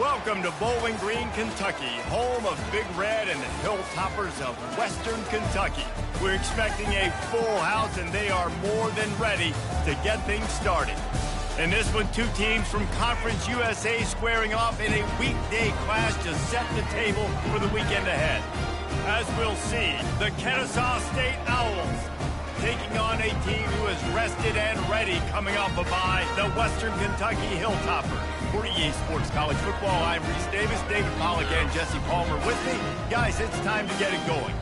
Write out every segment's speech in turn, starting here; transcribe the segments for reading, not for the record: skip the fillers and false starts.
Welcome to Bowling Green, Kentucky, home of Big Red and the Hilltoppers of Western Kentucky. We're expecting a full house, and they are more than ready to get things started. In this one, two teams from Conference USA squaring off in a weekday clash to set the table for the weekend ahead. As we'll see, the Kennesaw State Owls taking on a team who is rested and ready coming off a bye, the Western Kentucky Hilltoppers. For EA Sports College Football, I'm Reese Davis, David Pollack, and Jesse Palmer with me. Guys, it's time to get it going.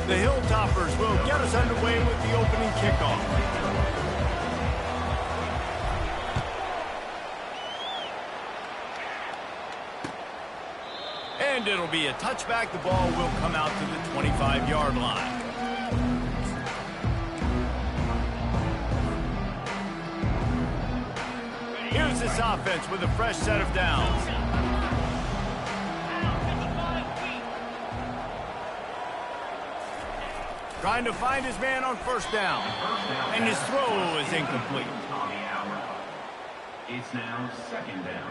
The Hilltoppers will get us underway with the opening kickoff. And it'll be a touchback. The ball will come out to the 25-yard line. Here's this offense with a fresh set of downs. Trying to find his man on first down. And his throw is incomplete. It's now second down.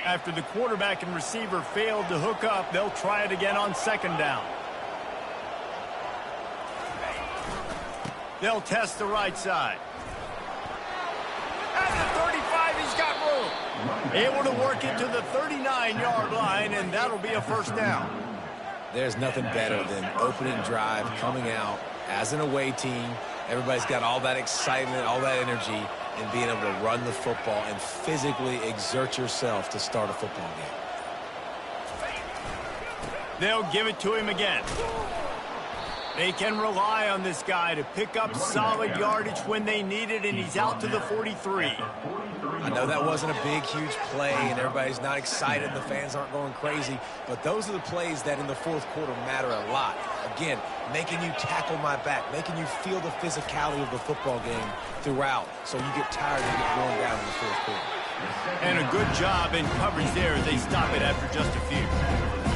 After the quarterback and receiver failed to hook up, they'll try it again on second down. They'll test the right side. At the 35, he's got room. Able to work it to the 39-yard line, and that'll be a first down. There's nothing better than opening drive, coming out as an away team. Everybody's got all that excitement, all that energy, and being able to run the football and physically exert yourself to start a football game. They'll give it to him again. They can rely on this guy to pick up solid yardage when they need it, and he's out to the 43. I know that wasn't a big, huge play, and everybody's not excited, the fans aren't going crazy, but those are the plays that in the fourth quarter matter a lot. Again, making you tackle my back, making you feel the physicality of the football game throughout, so you get tired and get worn down in the fourth quarter. And a good job in coverage there as they stop it after just a few.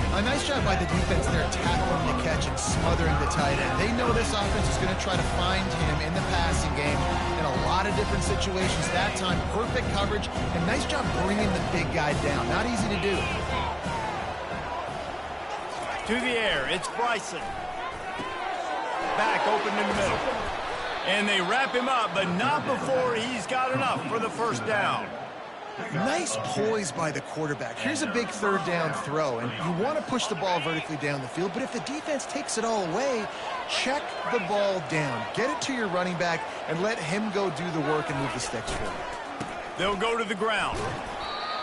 A nice job by the defense there, tackling the catch and smothering the tight end. They know this offense is going to try to find him in the passing game in a lot of different situations. That time, perfect coverage, and nice job bringing the big guy down. Not easy to do. To the air, it's Bryson. Back open in the middle. And they wrap him up, but not before he's got enough for the first down. Nice poise by the quarterback. Here's a big third down throw, and you want to push the ball vertically down the field, but if the defense takes it all away, check the ball down. Get it to your running back and let him go do the work and move the sticks for you. They'll go to the ground.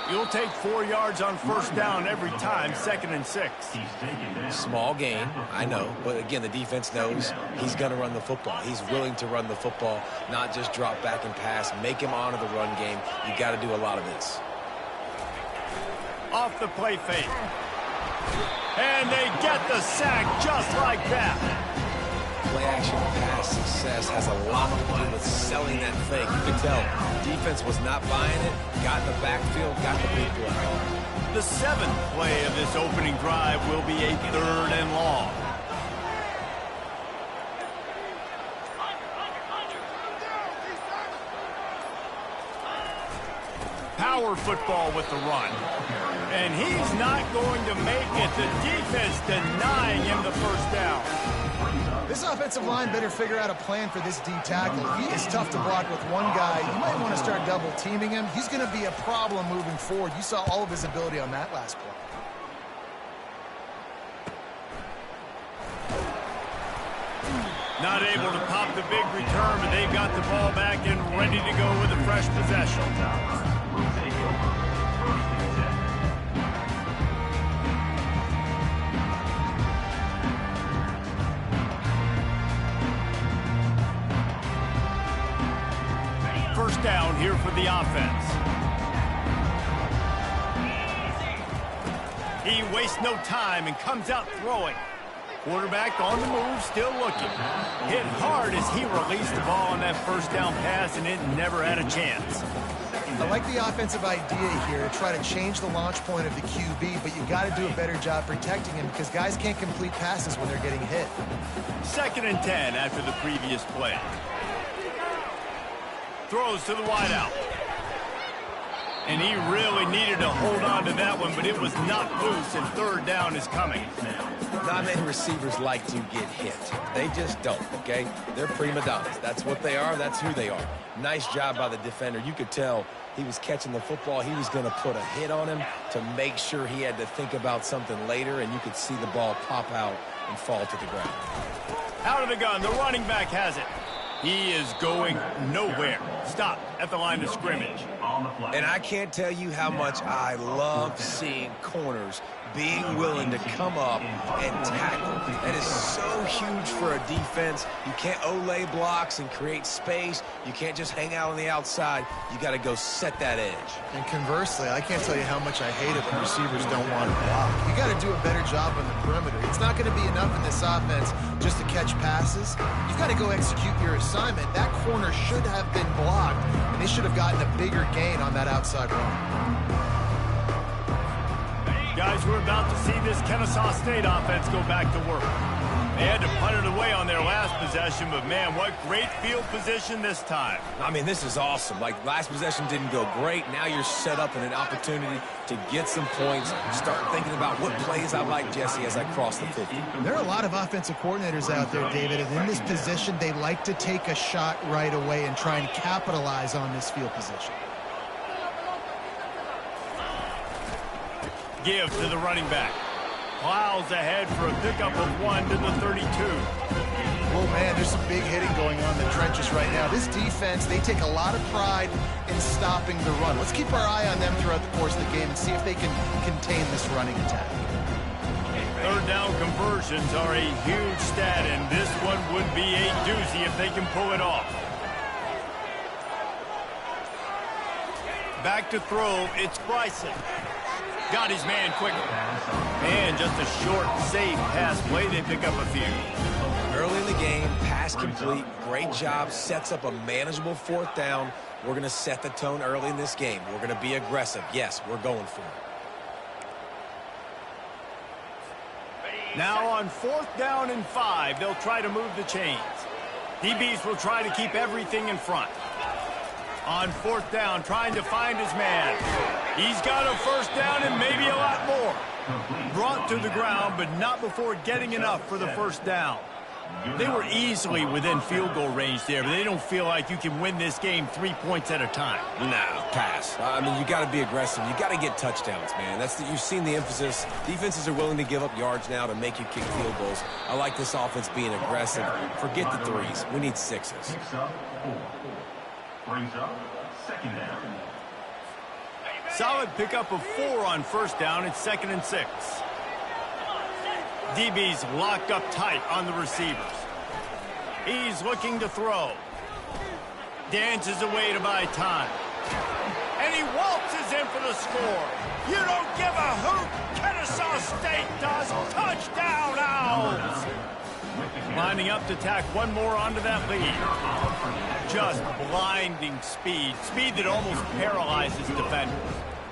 You'll take 4 yards on first down every time, 2nd and 6. Small gain, I know, but again, the defense knows he's going to run the football. He's willing to run the football, not just drop back and pass, make him honor the run game. You got to do a lot of this. Off the play fake. And they get the sack just like that. Play-action pass success has a lot to do with selling that fake. You could tell defense was not buying it, got in the backfield, got the big play. The 7th play of this opening drive will be a 3rd and long. Power football with the run. And he's not going to make it. The defense denying him the first down. This offensive line better figure out a plan for this D tackle. He is tough to block with one guy. You might want to start double teaming him. He's going to be a problem moving forward. You saw all of his ability on that last play. Not able to pop the big return, but they've got the ball back and ready to go with a fresh possession. First down here for the offense. He wastes no time and comes out throwing. Quarterback on the move, still looking. Hit hard as he released the ball on that first down pass, and it never had a chance. I like the offensive idea here to try to change the launch point of the QB, but you got to do a better job protecting him because guys can't complete passes when they're getting hit. 2nd and 10 after the previous play. Throws to the wideout. And he really needed to hold on to that one, but it was not loose, and 3rd down is coming. Not many receivers like to get hit. They just don't, okay? They're prima donnas. That's what they are. That's who they are. Nice job by the defender. You could tell he was catching the football. He was going to put a hit on him to make sure he had to think about something later, and you could see the ball pop out and fall to the ground. Out of the gun, the running back has it. He is going nowhere. Stop at the line of scrimmage. And I can't tell you how much I love seeing corners being willing to come up and tackle. That is so huge for a defense. You can't olay blocks and create space. You can't just hang out on the outside. You got to go set that edge. And conversely, I can't tell you how much I hate it when receivers don't want to block. You got to do a better job on the perimeter. It's not going to be enough in this offense just to catch passes. You've got to go execute your assignment. That corner should have been blocked, and they should have gotten a bigger gain on that outside run. Guys, we're about to see this Kennesaw State offense go back to work. They had to punt it away on their last possession, but man, what great field position this time. I mean, this is awesome. Like, last possession didn't go great. Now you're set up in an opportunity to get some points. Start thinking about what plays I like, Jesse, as I cross the 50. There are a lot of offensive coordinators out there, David, and in this position, they like to take a shot right away and try and capitalize on this field position. Give to the running back. Plows ahead for a pickup of 1 to the 32. Oh, man, there's some big hitting going on in the trenches right now. This defense, they take a lot of pride in stopping the run. Let's keep our eye on them throughout the course of the game and see if they can contain this running attack. 3rd down conversions are a huge stat, and this one would be a doozy if they can pull it off. Back to throw, it's Bryson. Got his man quickly. And just a short, safe pass play. They pick up a few. Early in the game, pass complete. Great job. Sets up a manageable 4th down. We're going to set the tone early in this game. We're going to be aggressive. Yes, we're going for it. Now on 4th down and 5, they'll try to move the chains. DBs will try to keep everything in front. On 4th down, trying to find his man. He's got a 1st down and maybe a lot more. Brought to the ground, but not before getting enough for the 1st down. They were easily within field goal range there, but they don't feel like you can win this game 3 points at a time. No, pass. I mean, you got to be aggressive. You got to get touchdowns, man. You've seen the emphasis. Defenses are willing to give up yards now to make you kick field goals. I like this offense being aggressive. Forget the 3s. We need 6s. Picks up 4. Brings up 2nd down. Solid pickup of 4 on 1st down. It's 2nd and 6. DB's locked up tight on the receivers. He's looking to throw. Dances away to buy time. And he waltzes in for the score. You don't give a hoot. Kennesaw State does. Touchdown, Owls. Lining up to tack one more onto that lead. Just blinding speed. Speed that almost paralyzes defenders.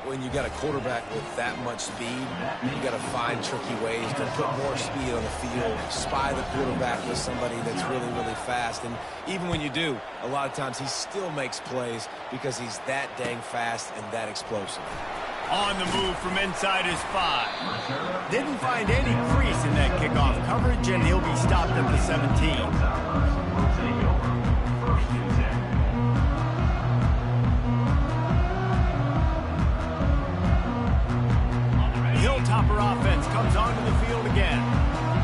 When you got a quarterback with that much speed, you got to find tricky ways to put more speed on the field, spy the quarterback with somebody that's really, really fast. And even when you do, a lot of times he still makes plays because he's that dang fast and that explosive. On the move from inside his 5. Didn't find any crease in that kickoff coverage, and he'll be stopped at the 17. Hilltopper offense comes onto the field again.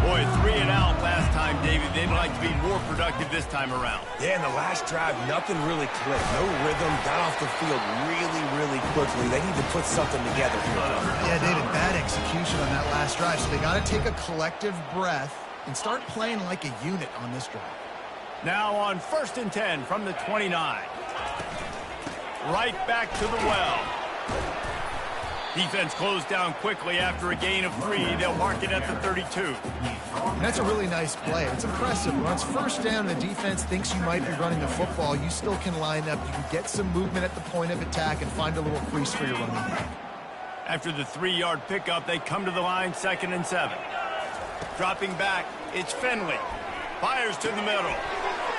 Boy, 3 and out last time, David. They'd like to be more productive this time around. Yeah, in the last drive, nothing really clicked. No rhythm, got off the field really, really quickly. They need to put something together here. Yeah, David, bad execution on that last drive, so they got to take a collective breath and start playing like a unit on this drive. Now on 1st and 10 from the 29. Right back to the well. Defense closed down quickly after a gain of 3. They'll mark it at the 32. And that's a really nice play. It's impressive. When it's first down and the defense thinks you might be running the football, you still can line up. You can get some movement at the point of attack and find a little crease for your running back. After the 3-yard pickup, they come to the line, 2nd and 7. Dropping back, it's Finley. Fires to the middle.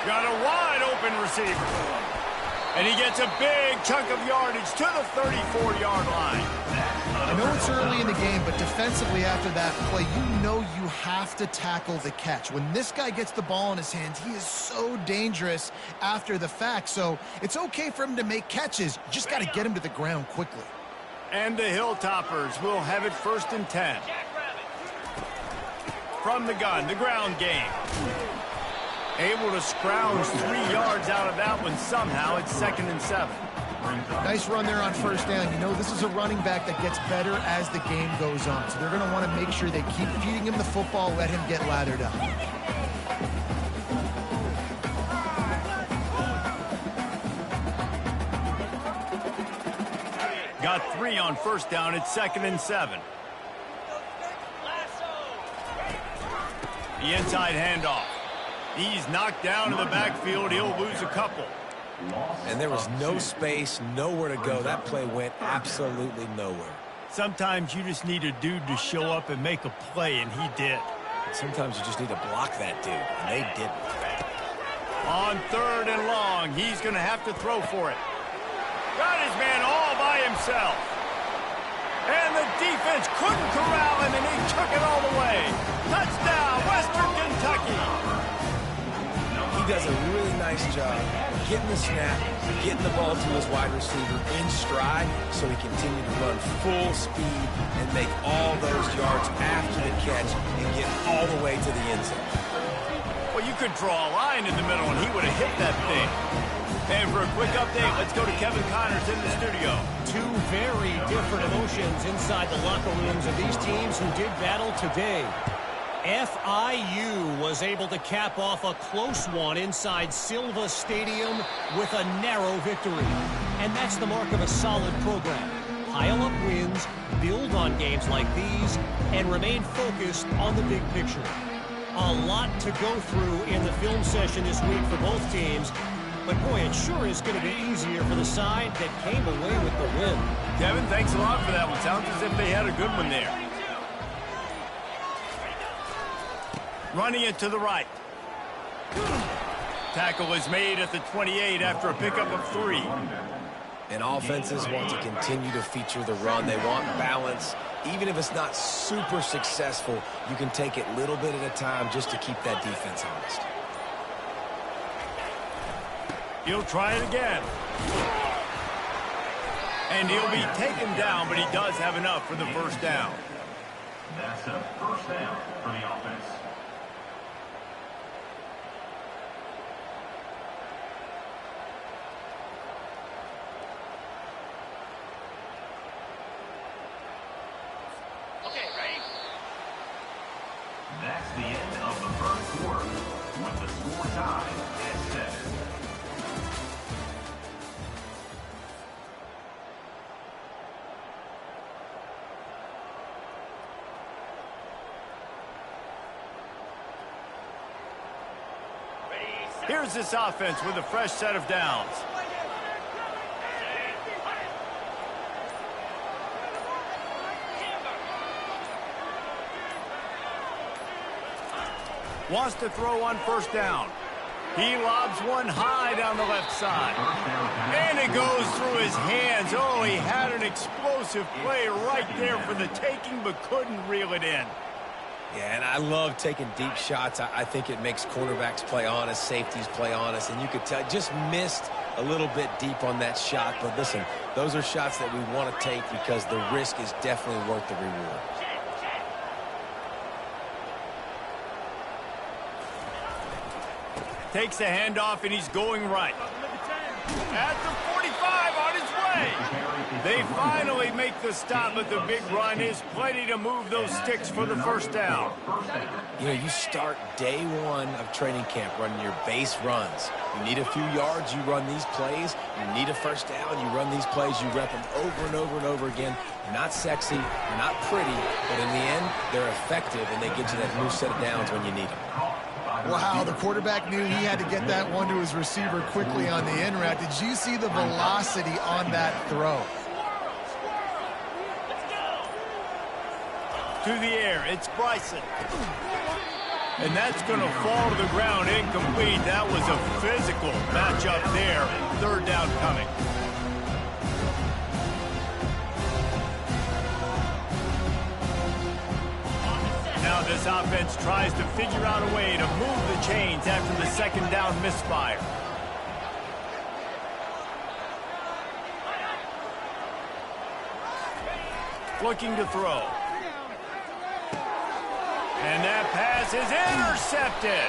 Got a wide open receiver. And he gets a big chunk of yardage to the 34-yard line. I know it's early in the game, but defensively after that play, you know you have to tackle the catch. When this guy gets the ball in his hands, he is so dangerous after the fact. So it's okay for him to make catches. You just got to get him to the ground quickly. And the Hilltoppers will have it 1st and 10. From the gun, the ground game. Able to scrounge 3 yards out of that one somehow. It's 2nd and 7. Nice run there on first down. You know, this is a running back that gets better as the game goes on. So they're going to want to make sure they keep feeding him the football, let him get lathered up. Got 3 on first down. It's 2nd and 7. The inside handoff. He's knocked down in the backfield. He'll lose a couple. And there was no space, nowhere to go. That play went absolutely nowhere. Sometimes you just need a dude to show up and make a play, and he did. Sometimes you just need to block that dude, and they didn't. On 3rd and long, he's going to have to throw for it. Got his man all by himself. And the defense couldn't corral him, and he took it all the way. Touchdown, Western Kentucky. He does a really nice job getting the snap, getting the ball to his wide receiver in stride so he continued to run full speed and make all those yards after the catch and get all the way to the end zone. Well, you could draw a line in the middle, and he would have hit that thing. And for a quick update, let's go to Kevin Connors in the studio. 2 very different emotions inside the locker rooms of these teams who did battle today. FIU was able to cap off a close one inside Silva Stadium with a narrow victory. And that's the mark of a solid program. Pile up wins, build on games like these, and remain focused on the big picture. A lot to go through in the film session this week for both teams. But boy, it sure is going to be easier for the side that came away with the win. Kevin, thanks a lot for that one. Sounds as if they had a good one there. Running it to the right. Tackle is made at the 28 after a pickup of 3. And offenses want to continue to feature the run. They want balance. Even if it's not super successful, you can take it little bit at a time just to keep that defense honest. He'll try it again. And he'll be taken down, but he does have enough for the first down. That's a first down for the offense. That's the end of the first quarter, with the score tied at 7. Here's this offense with a fresh set of downs. Wants to throw on first down. He lobs one high down the left side. And it goes through his hands. Oh, he had an explosive play right there for the taking, but couldn't reel it in. Yeah, and I love taking deep shots. I think it makes quarterbacks play honest, safeties play honest, and you could tell just missed a little bit deep on that shot. But listen, those are shots that we want to take because the risk is definitely worth the reward. Takes the handoff, and he's going right. At the 45 on his way. They finally make the stop, but the big run is plenty to move those sticks for the first down. You know, you start day one of training camp running your base runs. You need a few yards, you run these plays. You need a first down, you run these plays. You rep them over and over and over again. They're not sexy, they're not pretty, but in the end, they're effective, and they get you that new set of downs when you need them. Wow, the quarterback knew he had to get that one to his receiver quickly on the in route. Did you see the velocity on that throw? To the air, it's Bryson. And that's going to fall to the ground incomplete. That was a physical matchup there. Third down coming. Now this offense tries to figure out a way to move the chains after the second down misfire. Looking to throw. And that pass is intercepted.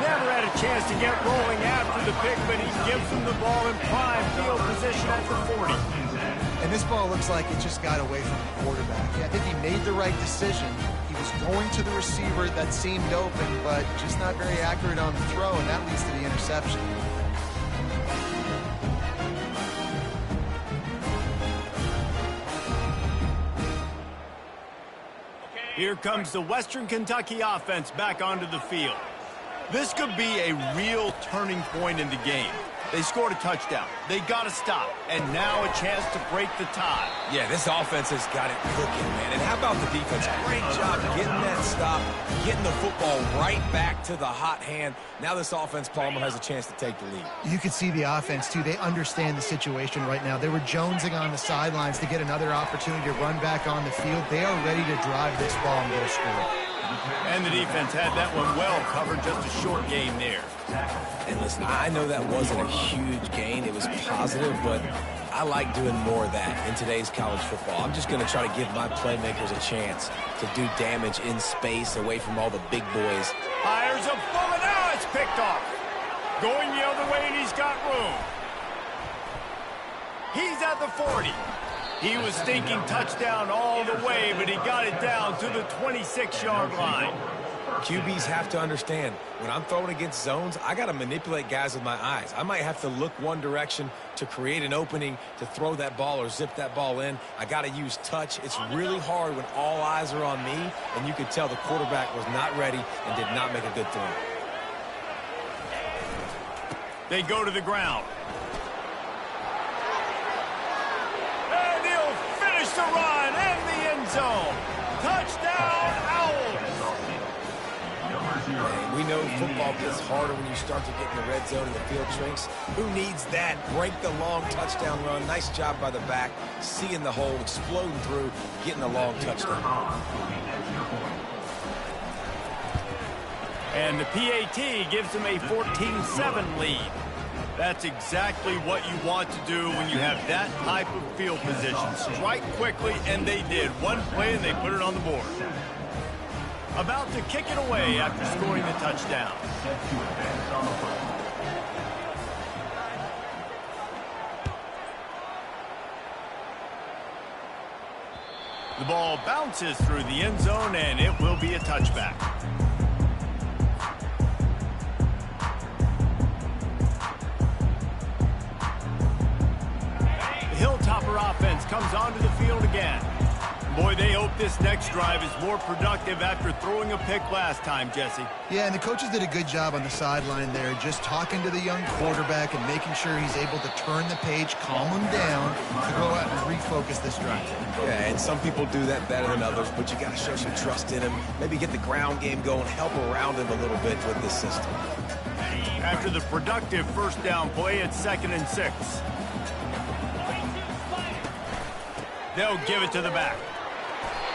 Never had a chance to get rolling after the pick, but he gives him the ball in prime field position at the 40. And this ball looks like it just got away from the quarterback. Yeah, I think he made the right decision. He was going to the receiver that seemed open, but just not very accurate on the throw, and that leads to the interception. Here comes the Western Kentucky offense back onto the field. This could be a real turning point in the game. They scored a touchdown. They got to stop. And now a chance to break the tie. Yeah, this offense has got it cooking, man. And how about the defense? Great job getting that stop, getting the football right back to the hot hand. Now this offense, Palmer, has a chance to take the lead. You could see the offense, too. They understand the situation right now. They were jonesing on the sidelines to get another opportunity to run back on the field. They are ready to drive this ball and go score. And the defense had that one well covered, just a short gain there. And listen, I know that wasn't a huge gain. It was positive, but I like doing more of that in today's college football. I'm just going to try to give my playmakers a chance to do damage in space away from all the big boys. Fires a bullet. Now it's picked off. Going the other way, and he's got room. He's at the 40. He was thinking touchdown all the way, but he got it down to the 26-yard line. QBs have to understand, when I'm throwing against zones, I got to manipulate guys with my eyes. I might have to look one direction to create an opening to throw that ball or zip that ball in. I got to use touch. It's really hard when all eyes are on me, and you could tell the quarterback was not ready and did not make a good throw. They go to the ground. The run and the end zone. Touchdown, Owls. We know football gets harder when you start to get in the red zone and the field shrinks. Who needs that? Break the long touchdown run. Nice job by the back. Seeing the hole, exploding through, getting a long touchdown. And the PAT gives them a 14-7 lead. That's exactly what you want to do when you have that type of field position. Strike quickly, and they did. One play, and they put it on the board. About to kick it away after scoring the touchdown. The ball bounces through the end zone, and it will be a touchback. Offense comes onto the field again. Boy, they hope this next drive is more productive after throwing a pick last time, Jesse. Yeah, and the coaches did a good job on the sideline there, just talking to the young quarterback and making sure he's able to turn the page, calm him down, to go out and refocus this drive. Yeah, and some people do that better than others, but you got to show some trust in him. Maybe get the ground game going, help around him a little bit with this system. After the productive first down play, it's 2nd and 6. They'll give it to the back.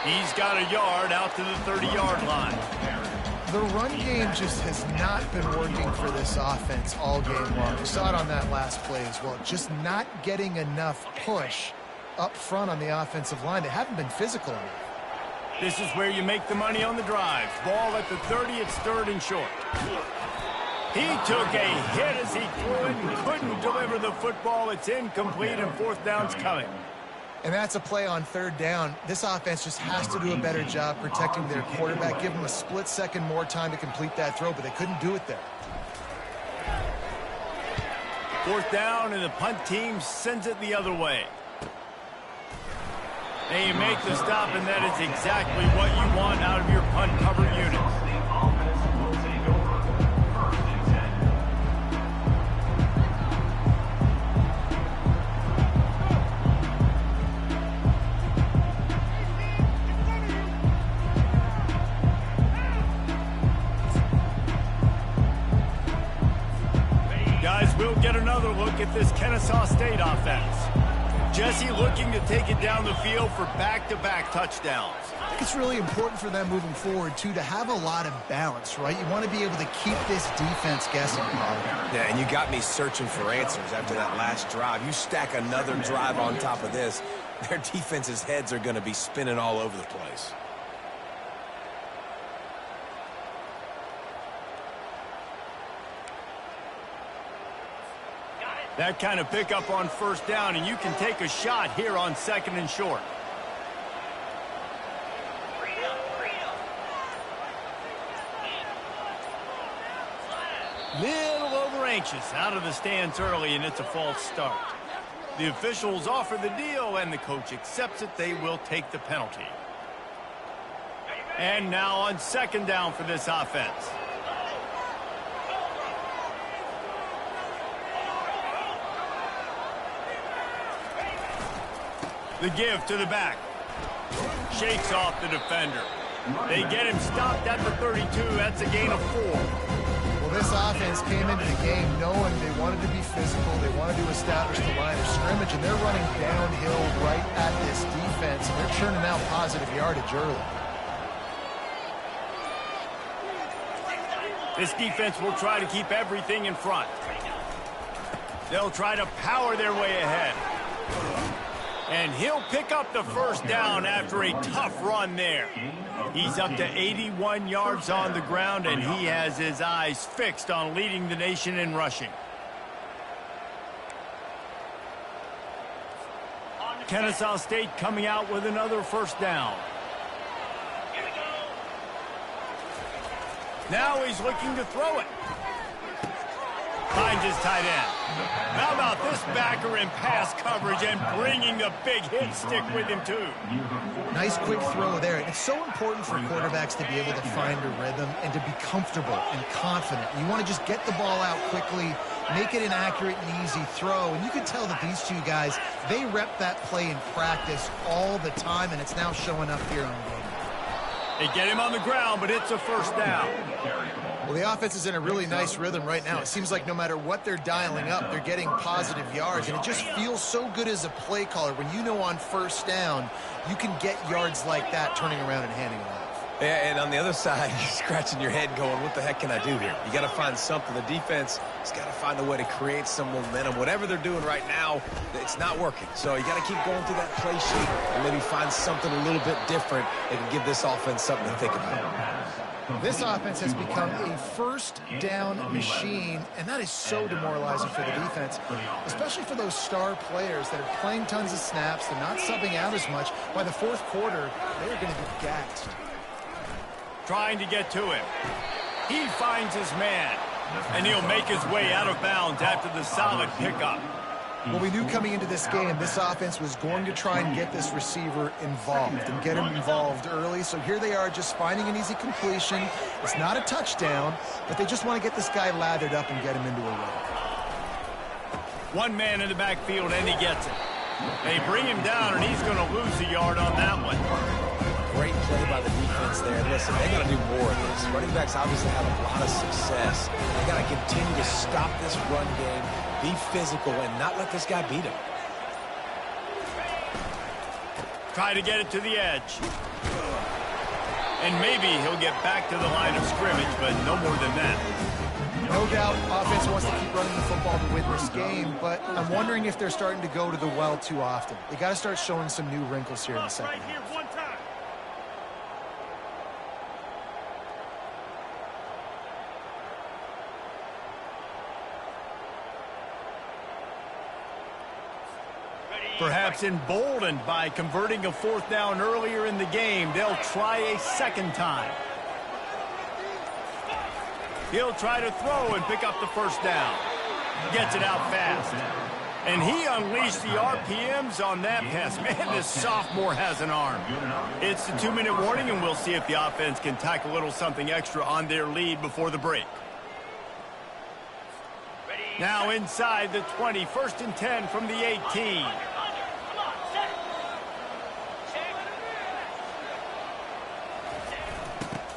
He's got a yard out to the 30-yard line. The run game just has not been working for this offense all game long. You saw it on that last play as well. Just not getting enough push up front on the offensive line. They haven't been physical enough. This is where you make the money on the drives. Ball at the 30, it's 3rd and short. He took a hit as he threw it and couldn't deliver the football. It's incomplete, and 4th down's coming. And that's a play on third down. This offense just has to do a better job protecting their quarterback. Give them a split second more time to complete that throw, but they couldn't do it there. Fourth down, and the punt team sends it the other way. They make the stop, and that is exactly what you want out of your punt cover unit. The offense will take over. First and 10. Guys, we'll get another look at this Kennesaw State offense. Jesse looking to take it down the field for back-to-back touchdowns. I think it's really important for them moving forward, too, to have a lot of balance, right? You want to be able to keep this defense guessing, Pollard. Yeah, and you got me searching for answers after that last drive. You stack another drive on top of this, their defense's heads are going to be spinning all over the place. That kind of pickup on first down, and you can take a shot here on second and short. Little over anxious out of the stands early, and it's a false start. The officials offer the deal, and the coach accepts it. They will take the penalty. And now on second down for this offense. The give to the back. Shakes off the defender. They get him stopped at the 32. That's a gain of 4. Well, this offense came into the game knowing they wanted to be physical. They wanted to establish the line of scrimmage, and they're running downhill right at this defense, and they're churning out positive yardage early. This defense will try to keep everything in front. They'll try to power their way ahead. And he'll pick up the first down after a tough run there. He's up to 81 yards on the ground, and he has his eyes fixed on leading the nation in rushing. Kennesaw State coming out with another first down. Now he's looking to throw it. Finds his tight end. How about this backer in pass coverage and bringing the big hit stick with him, too? Nice quick throw there. It's so important for quarterbacks to be able to find a rhythm and to be comfortable and confident. You want to just get the ball out quickly, make it an accurate and easy throw. And you can tell that these two guys, they rep that play in practice all the time, and it's now showing up here on game. They get him on the ground, but it's a first down. Well, the offense is in a really nice rhythm right now. It seems like no matter what they're dialing up, they're getting positive yards. And it just feels so good as a play caller when you know on first down, you can get yards like that turning around and handing it off. Yeah, and on the other side, you're scratching your head going, what the heck can I do here? You got to find something. The defense has got to find a way to create some momentum. Whatever they're doing right now, it's not working. So you got to keep going through that play sheet and maybe find something a little bit different that can give this offense something to think about. This offense has become a first down machine, and that is so demoralizing for the defense, especially for those star players that are playing tons of snaps. They're not subbing out as much. By the fourth quarter, they are going to be gassed. Trying to get to him. He finds his man, and he'll make his way out of bounds after the solid pickup. Well, we knew coming into this game, this offense was going to try and get this receiver involved and get him involved early. So here they are just finding an easy completion. It's not a touchdown, but they just want to get this guy lathered up and get him into a run. One man in the backfield, and he gets it. They bring him down, and he's going to lose a yard on that one. Great play by the defense there. And listen, they got to do more of this. Running backs obviously have a lot of success. They got to continue to stop this run game, be physical, and not let this guy beat him. Try to get it to the edge. And maybe he'll get back to the line of scrimmage, but no more than that. No doubt offense wants to keep running the football to win this game, but I'm wondering if they're starting to go to the well too often. They got to start showing some new wrinkles here in the second half. Perhaps emboldened by converting a fourth down earlier in the game, they'll try a second time. He'll try to throw and pick up the first down. Gets it out fast. And he unleashed the RPMs on that pass. Man, this sophomore has an arm. It's the 2-minute warning, and we'll see if the offense can tack a little something extra on their lead before the break. Now inside the 20, 1st and 10 from the 18.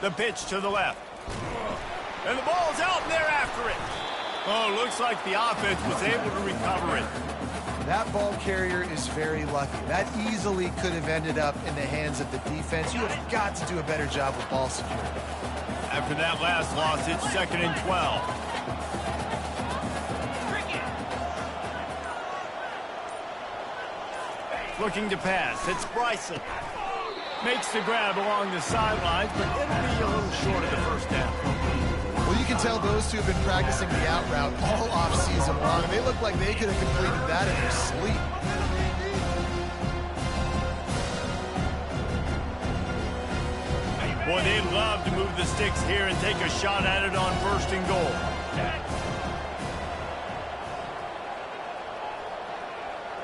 The pitch to the left. And the ball's out, and they're after it. Oh, looks like the offense was able to recover it. That ball carrier is very lucky. That easily could have ended up in the hands of the defense. You have got to do a better job with ball security. After that last loss, it's 2nd and 12. Looking to pass. It's Bryson. Makes the grab along the sidelines, but it'll be a little short of the first down. Well, you can tell those two have been practicing the out route all off-season long, and they look like they could have completed that in their sleep. Boy, they'd love to move the sticks here and take a shot at it on 1st and goal.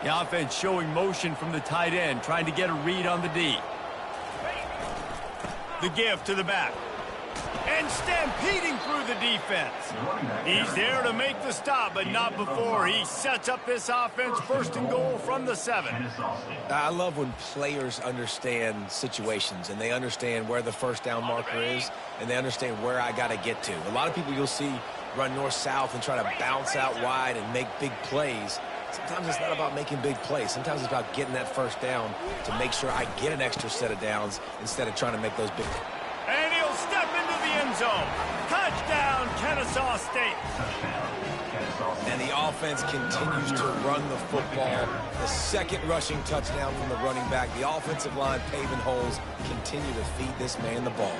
The offense showing motion from the tight end, trying to get a read on the D. The give to the back. And stampeding through the defense. He's there to make the stop, but not before he sets up this offense 1st and goal from the 7. I love when players understand situations and they understand where the first down marker is and they understand where I got to get to. A lot of people you'll see run north-south and try to bounce out wide and make big plays. Sometimes it's not about making big plays. Sometimes it's about getting that first down to make sure I get an extra set of downs instead of trying to make those big. And he'll step into the end zone. Touchdown, Kennesaw State. And the offense continues to run the football. The 2nd rushing touchdown from the running back. The offensive line paving holes. Continue to feed this man the ball.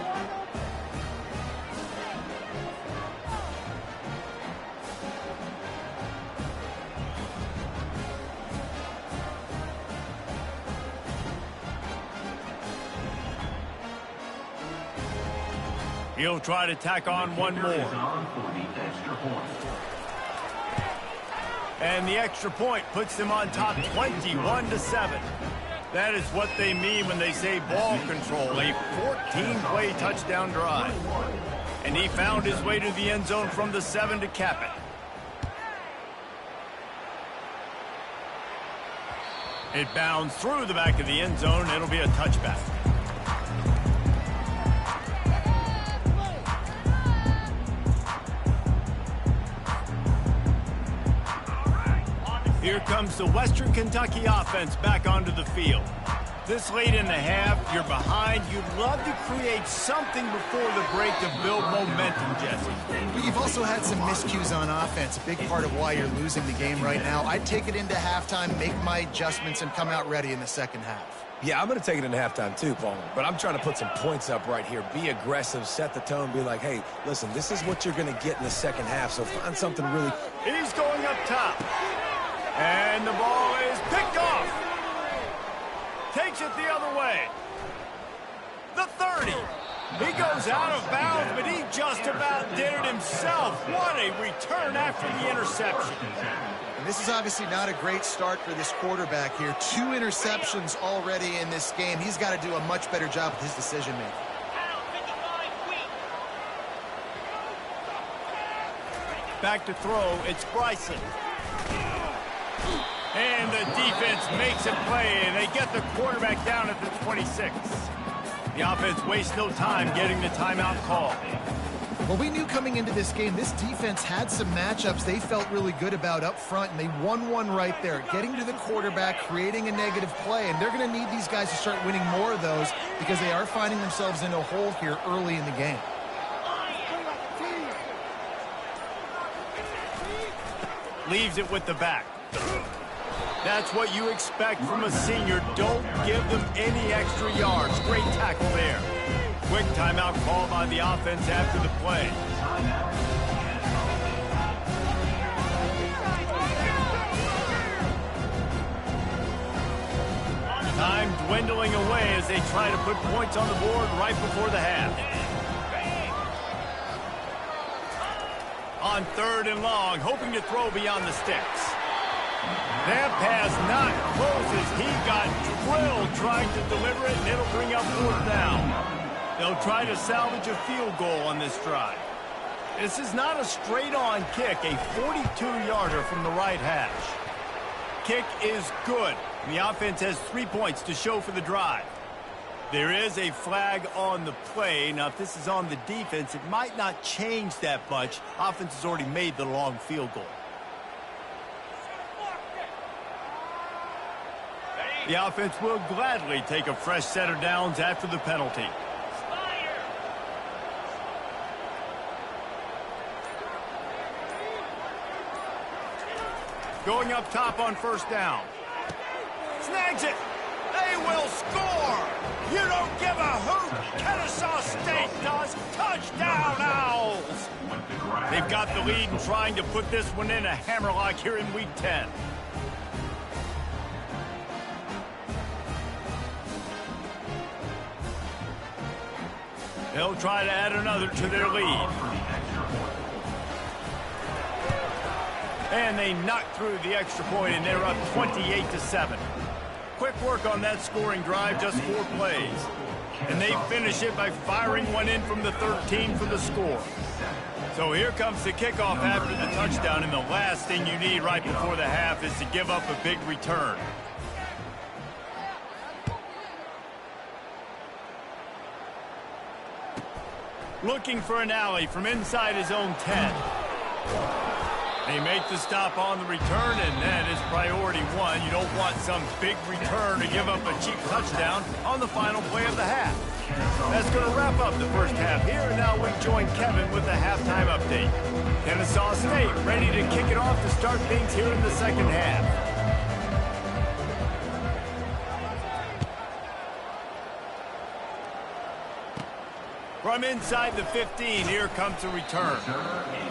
He'll try to tack on one more. And the extra point puts them on top 21-7. That is what they mean when they say ball control, a 14-play touchdown drive. And he found his way to the end zone from the 7 to cap it. It bounds through the back of the end zone. It'll be a touchback. Here comes the Western Kentucky offense back onto the field. This late in the half, you're behind. You'd love to create something before the break to build momentum, Jesse. But you've also had some miscues on offense, a big part of why you're losing the game right now. I'd take it into halftime, make my adjustments, and come out ready in the 2nd half. Yeah, I'm going to take it into halftime too, Paul. But I'm trying to put some points up right here. Be aggressive, set the tone, be like, hey, listen, this is what you're going to get in the 2nd half, so find something really... He's going up top. And the ball is picked off. Takes it the other way. The 30. He goes out of bounds, but he just about did it himself. What a return after the interception. And this is obviously not a great start for this quarterback here. 2 interceptions already in this game. He's got to do a much better job with his decision-making. Back to throw, it's Bryson. And the defense makes a play, and they get the quarterback down at the 26. The offense wastes no time getting the timeout call. Well, we knew coming into this game, this defense had some matchups they felt really good about up front, and they won one right there, getting to the quarterback, creating a negative play, and they're going to need these guys to start winning more of those because they are finding themselves in a hole here early in the game. Leaves it with the back. That's what you expect from a senior. Don't give them any extra yards. Great tackle there. Quick timeout call by the offense after the play. dwindling away as they try to put points on the board right before the half. On 3rd and long, hoping to throw beyond the sticks. That pass not close as he got drilled trying to deliver it, and it'll bring up 4th down. They'll try to salvage a field goal on this drive. This is not a straight-on kick, a 42-yarder from the right hash. Kick is good. The offense has 3 points to show for the drive. There is a flag on the play. Now, if this is on the defense, it might not change that much. Offense has already made the long field goal. The offense will gladly take a fresh set of downs after the penalty. Going up top on 1st down. Snags it. They will score. You don't give a hoot. Kennesaw State does. Touchdown, Owls. They've got the lead and trying to put this one in a hammerlock here in Week 10. They'll try to add another to their lead. And they knock through the extra point, and they're up 28-7. Quick work on that scoring drive, just 4 plays. And they finish it by firing one in from the 13 for the score. So here comes the kickoff after the touchdown, and the last thing you need right before the half is to give up a big return. Looking for an alley from inside his own 10. They make the stop on the return, and that is priority 1. You don't want some big return to give up a cheap touchdown on the final play of the half. That's going to wrap up the first half here, and now we join Kevin with the halftime update. Kennesaw State ready to kick it off to start things here in the second half. From inside the 15, here comes the return.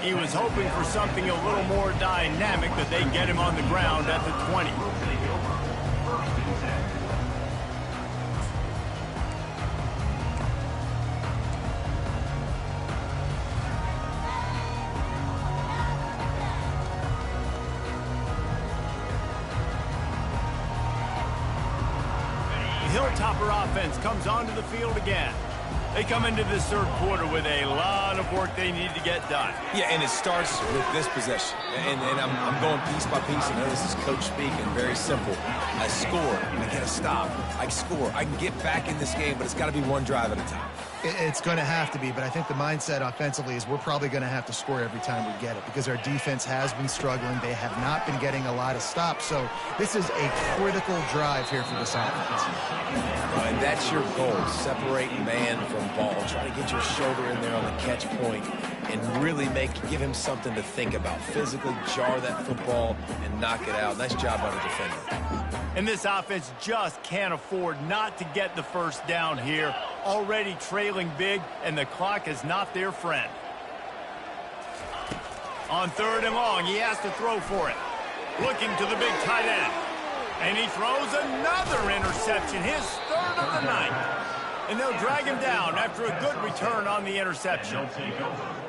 He was hoping for something a little more dynamic, but they get him on the ground at the 20. The Hilltopper offense comes onto the field again. They come into this third quarter with a lot of work they need to get done. Yeah, and it starts with this possession. And I'm going piece by piece. I know this is coach speak and very simple. I score. I get a stop. I score. I can get back in this game, but it's got to be one drive at a time. It's going to have to be, but I think the mindset offensively is we're probably going to have to score every time we get it because our defense has been struggling. They have not been getting a lot of stops, so this is a critical drive here for this offense. And that's your goal, separate man from ball. Try to get your shoulder in there on the catch point and really give him something to think about. Physically jar that football and knock it out. Nice job by the defender. And this offense just can't afford not to get the first down here. Already trailing big, and the clock is not their friend. On 3rd and long, he has to throw for it. Looking to the big tight end. And he throws another interception, his 3rd of the night. And they'll drag him down after a good return on the interception.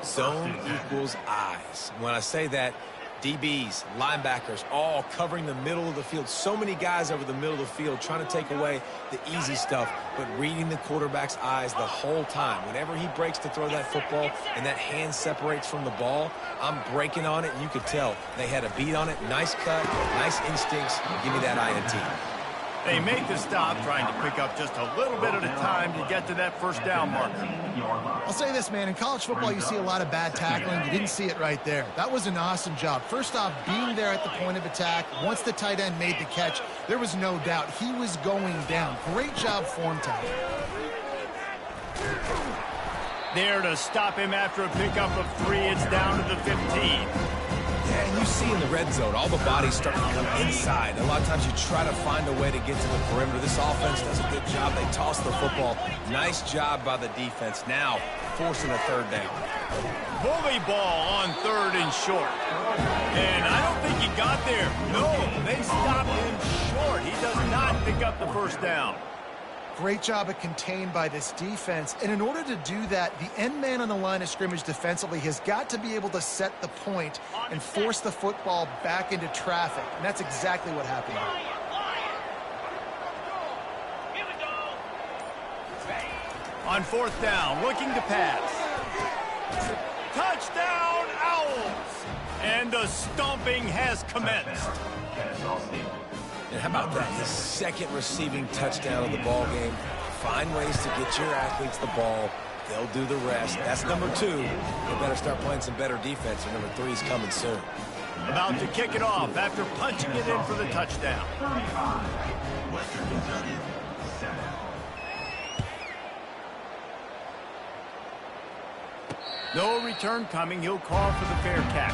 Zone equals eyes. When I say that, DBs, linebackers, all covering the middle of the field. So many guys over the middle of the field trying to take away the easy stuff, but reading the quarterback's eyes the whole time. Whenever he breaks to throw that football and that hand separates from the ball, I'm breaking on it, and you could tell they had a beat on it. Nice cut, nice instincts. Give me that INT. They make the stop, trying to pick up just a little bit at a time to get to that first down marker. I'll say this, man. In college football, you see a lot of bad tackling. You didn't see it right there. That was an awesome job. First off, being there at the point of attack. Once the tight end made the catch, there was no doubt he was going down. Great job form tackling. There to stop him after a pickup of 3. It's down to the 15. Yeah, and you see in the red zone, all the bodies start to come inside. A lot of times you try to find a way to get to the perimeter. This offense does a good job. They toss the football. Nice job by the defense. Now, forcing a 3rd down. Bully ball on 3rd and short. And I don't think he got there. No, they stopped him short. He does not pick up the first down. Great job of contained by this defense. And in order to do that, the end man on the line of scrimmage defensively has got to be able to set the point and force the football back into traffic. And that's exactly what happened here. On fourth down, looking to pass. Touchdown, Owls! And the stomping has commenced. And how about that? His second receiving touchdown of the ball game. Find ways to get your athletes the ball. They'll do the rest. That's number 2. They better start playing some better defense, or number 3 is coming soon. About to kick it off after punching it in for the touchdown. 35, Western Kentucky, 7. No return coming. He'll call for the fair catch.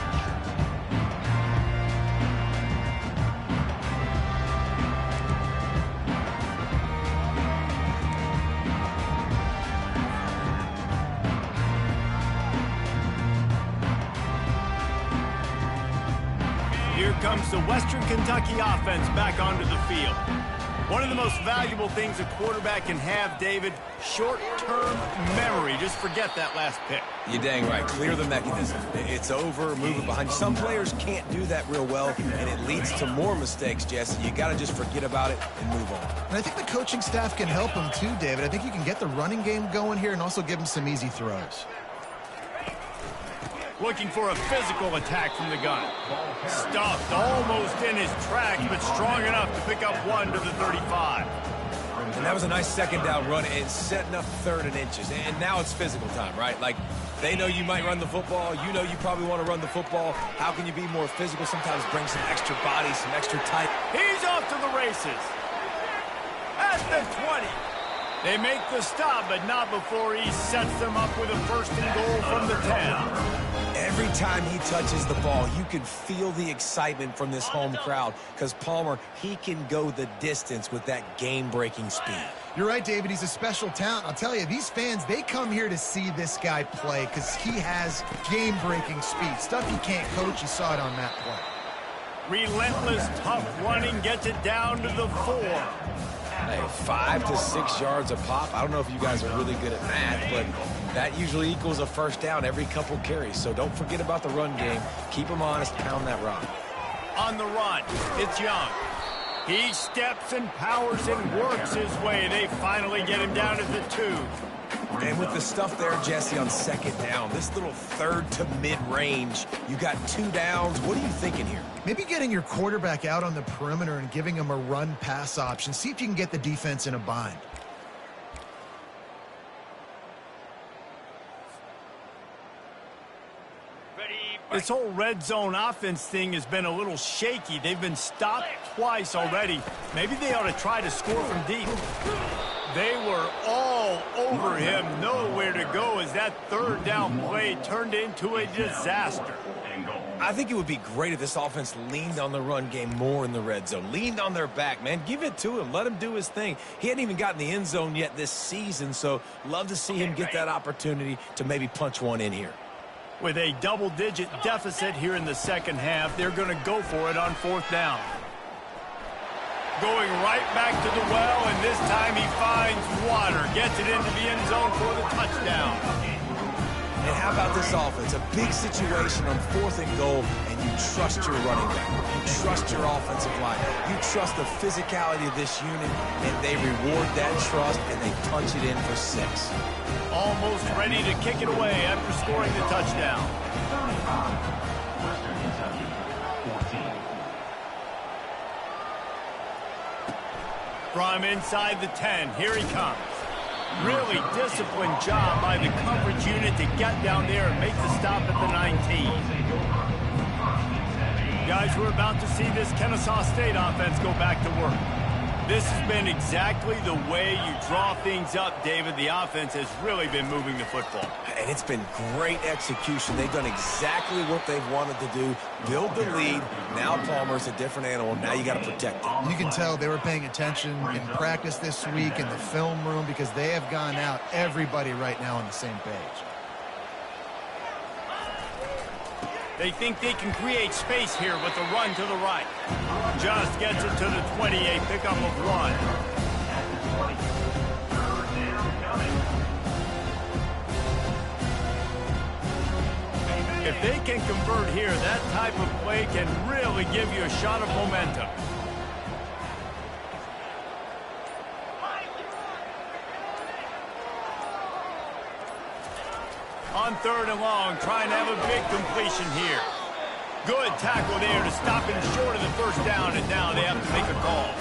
Here comes the Western Kentucky offense back onto the field. One of the most valuable things a quarterback can have, David, short-term memory. Just forget that last pick. You're dang right. Clear the mechanism. It's over, move it behind you. Some players can't do that real well, and it leads to more mistakes, Jesse. You got to just forget about it and move on. And I think the coaching staff can help him too, David. I think you can get the running game going here and also give him some easy throws. Looking for a physical attack from the gun. Stuffed almost in his tracks, but strong enough to pick up 1 to the 35. And that was a nice second down run and setting up 3rd and inches. And now it's physical time, right? Like, they know you might run the football. You know you probably want to run the football. How can you be more physical? Sometimes bring some extra body, some extra type. He's off to the races. At the 20. They make the stop, but not before he sets them up with a 1st and goal from the 10. Every time he touches the ball, you can feel the excitement from this home crowd because Palmer, he can go the distance with that game-breaking speed. You're right, David. He's a special talent. I'll tell you, these fans, they come here to see this guy play because he has game-breaking speed. Stuff you can't coach. You saw it on that play. Relentless, tough running gets it down to the 4. Hey, 5 to 6 yards a pop. I don't know if you guys are really good at math, but that usually equals a 1st down every couple carries. So don't forget about the run game. Keep them honest. Pound that rock. On the run, it's Young. He steps and powers and works his way. They finally get him down at the 2. And with the stuff there, Jesse, on 2nd down, this little 3rd to mid-range, you got 2 downs. What are you thinking here? Maybe getting your quarterback out on the perimeter and giving him a run-pass option. See if you can get the defense in a bind. This whole red zone offense thing has been a little shaky. They've been stopped twice already. Maybe they ought to try to score from deep. They were all over him. Nowhere to go as that 3rd down play turned into a disaster. I think it would be great if this offense leaned on the run game more in the red zone. Leaned on their back, man. Give it to him. Let him do his thing. He hadn't even gotten the end zone yet this season, so love to see him get that opportunity to maybe punch one in here. With a double-digit deficit here in the 2nd half, they're going to go for it on 4th down. Going right back to the well, and this time he finds water. Gets it into the end zone for the touchdown. And how about this offense? A big situation on 4th and goal, and you trust your running back. You trust your offensive line. You trust the physicality of this unit, and they reward that trust, and they punch it in for 6. Almost ready to kick it away after scoring the touchdown. 35, Western Kentucky, 14. From inside the 10, here he comes. Really disciplined job by the coverage unit to get down there and make the stop at the 19. Guys, we're about to see this Kennesaw State offense go back to work. This has been exactly the way you draw things up, David. The offense has really been moving the football. And it's been great execution. They've done exactly what they've wanted to do. Build the lead. Now Palmer's a different animal. Now you got to protect him. You can tell they were paying attention in practice this week in the film room because they have gone out, everybody right now on the same page. They think they can create space here with the run to the right. Just gets it to the 28, pickup of 1. If they can convert here, that type of play can really give you a shot of momentum. On 3rd and long, trying to have a big completion here. Good tackle there to stop him short of the first down, and now they have to make a call.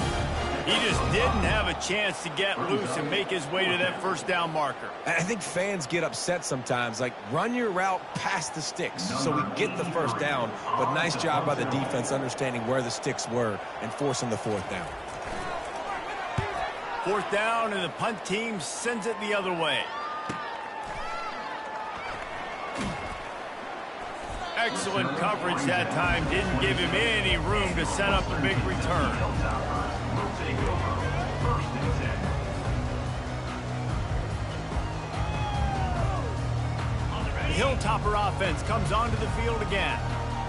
He just didn't have a chance to get loose and make his way to that first down marker. I think fans get upset sometimes, like run your route past the sticks so we get the first down, but nice job by the defense understanding where the sticks were and forcing the 4th down. 4th down, and the punt team sends it the other way. Excellent coverage that time. Didn't give him any room to set up a big return. The Hilltopper offense comes onto the field again.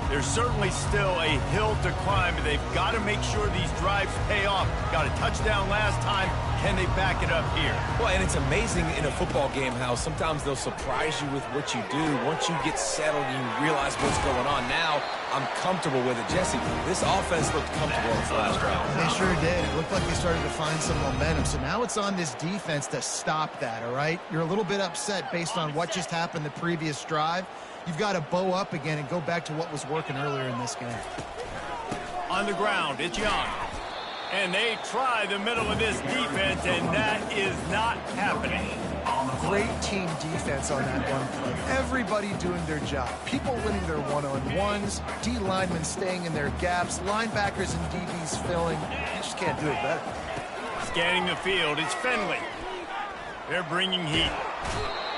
There's certainly still a hill to climb, but they've got to make sure these drives pay off. Got a touchdown last time. Can they back it up here? Well, and it's amazing in a football game how sometimes they'll surprise you with what you do. Once you get settled and you realize what's going on, now I'm comfortable with it. Jesse, this offense looked comfortable in this last drive. They sure did. It looked like they started to find some momentum. So now it's on this defense to stop that, all right? You're a little bit upset based on what just happened the previous drive. You've got to bow up again and go back to what was working earlier in this game. On the ground, it's Young. And they try the middle of this defense, and that is not happening. Great team defense on that one play. Everybody doing their job. People winning their one-on-ones, D linemen staying in their gaps, linebackers and DBs filling. You just can't do it better. Scanning the field, it's Finley. They're bringing heat.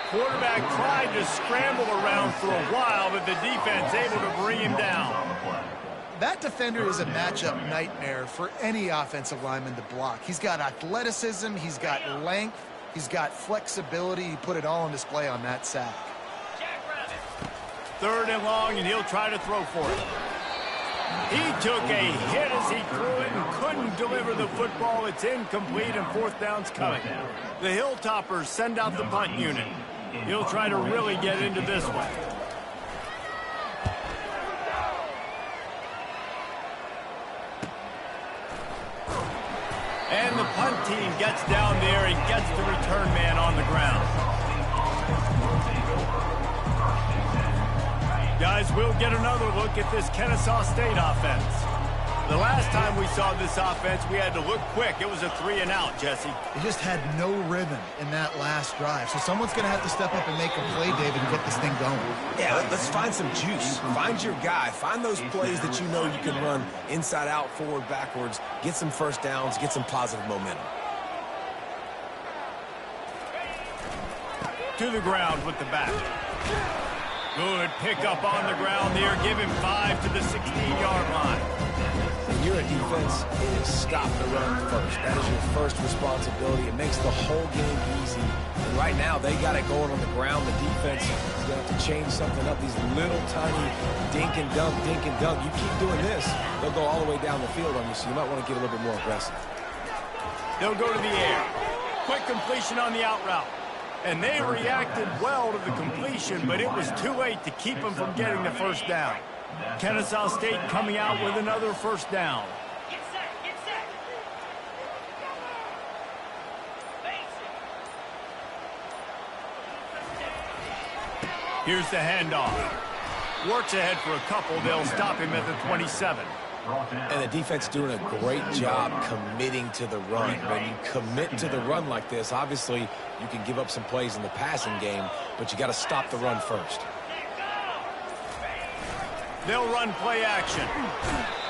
Quarterback tried to scramble around for a while, but the defense able to bring him down. That defender is a matchup nightmare for any offensive lineman to block. He's got athleticism, he's got length, he's got flexibility. He put it all on display on that sack. 3rd and long, and he'll try to throw for it. He took a hit as he threw it and couldn't deliver the football. It's incomplete, and 4th down's coming. The Hilltoppers send out the punt unit. He'll try to really get into this one. And the punt team gets down there and gets the return man on the ground. Guys, we'll get another look at this Kennesaw State offense. The last time we saw this offense, we had to look quick. It was a 3-and-out, Jesse. They just had no rhythm in that last drive. So someone's going to have to step up and make a play, David, and get this thing going. Yeah, let's find some juice. Find your guy. Find those plays that you know you can run inside out, forward, backwards. Get some first downs. Get some positive momentum. To the ground with the back. Good pickup on the ground there. Give him 5 to the 16-yard line. When you're a defense, it is stop the run first. That is your first responsibility. It makes the whole game easy. And right now, they got it going on the ground. The defense is going to have to change something up. These little tiny dink and dunk, dink and dunk. You keep doing this, they'll go all the way down the field on you, so you might want to get a little bit more aggressive. They'll go to the air. Quick completion on the out route. And they reacted well to the completion, but it was too late to keep them from getting the first down. Kennesaw State coming out with another first down. Get set, get set. Here's the handoff. Works ahead for a couple. They'll stop him at the 27. And the defense doing a great job committing to the run. When you commit to the run like this, obviously you can give up some plays in the passing game, but you got to stop the run first. They'll run play action.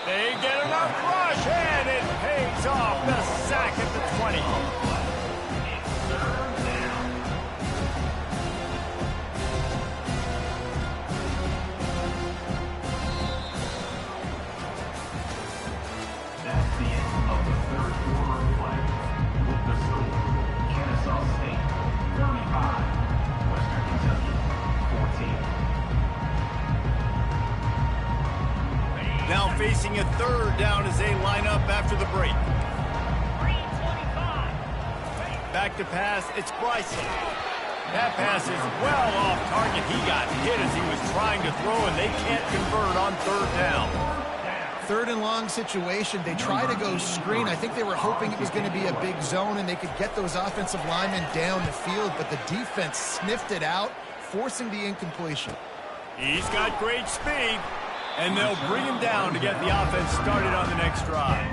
They get enough rush, and it pays off. The sack at the 20. That's the end of the third quarter of play. With the score, Kennesaw State 35, Western Kentucky 14. Now facing a 3rd down as they line up after the break. Green 25. Back to pass, it's Bryson. That pass is well off target. He got hit as he was trying to throw, and they can't convert on third down. Third and long situation. They try to go screen. I think they were hoping it was going to be a big zone and they could get those offensive linemen down the field, but the defense sniffed it out, forcing the incompletion. He's got great speed, and they'll bring him down to get the offense started on the next drive.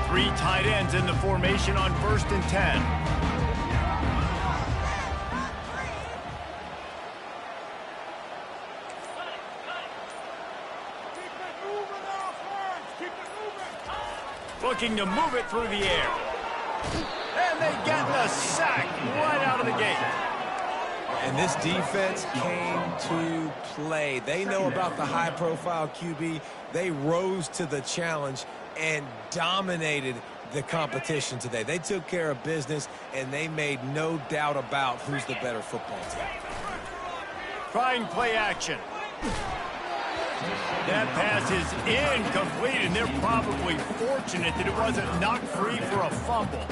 Three tight ends in the formation on 1st and 10. Looking to move it through the air. And they get the sack right out of the gate. And this defense came to play. They know about the high-profile QB. They rose to the challenge and dominated the competition today. They took care of business, and they made no doubt about who's the better football team. Trying play action. That pass is incomplete, and they're probably fortunate that it wasn't knocked free for a fumble.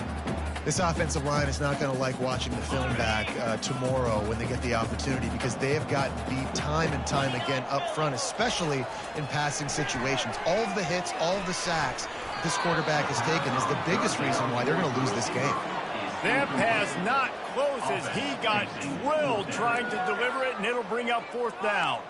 This offensive line is not going to like watching the film back tomorrow when they get the opportunity, because they have gotten beat time and time again up front, especially in passing situations. All of the hits, all of the sacks this quarterback has taken is the biggest reason why they're going to lose this game. That pass not close as he got drilled trying to deliver it, and it'll bring up 4th down.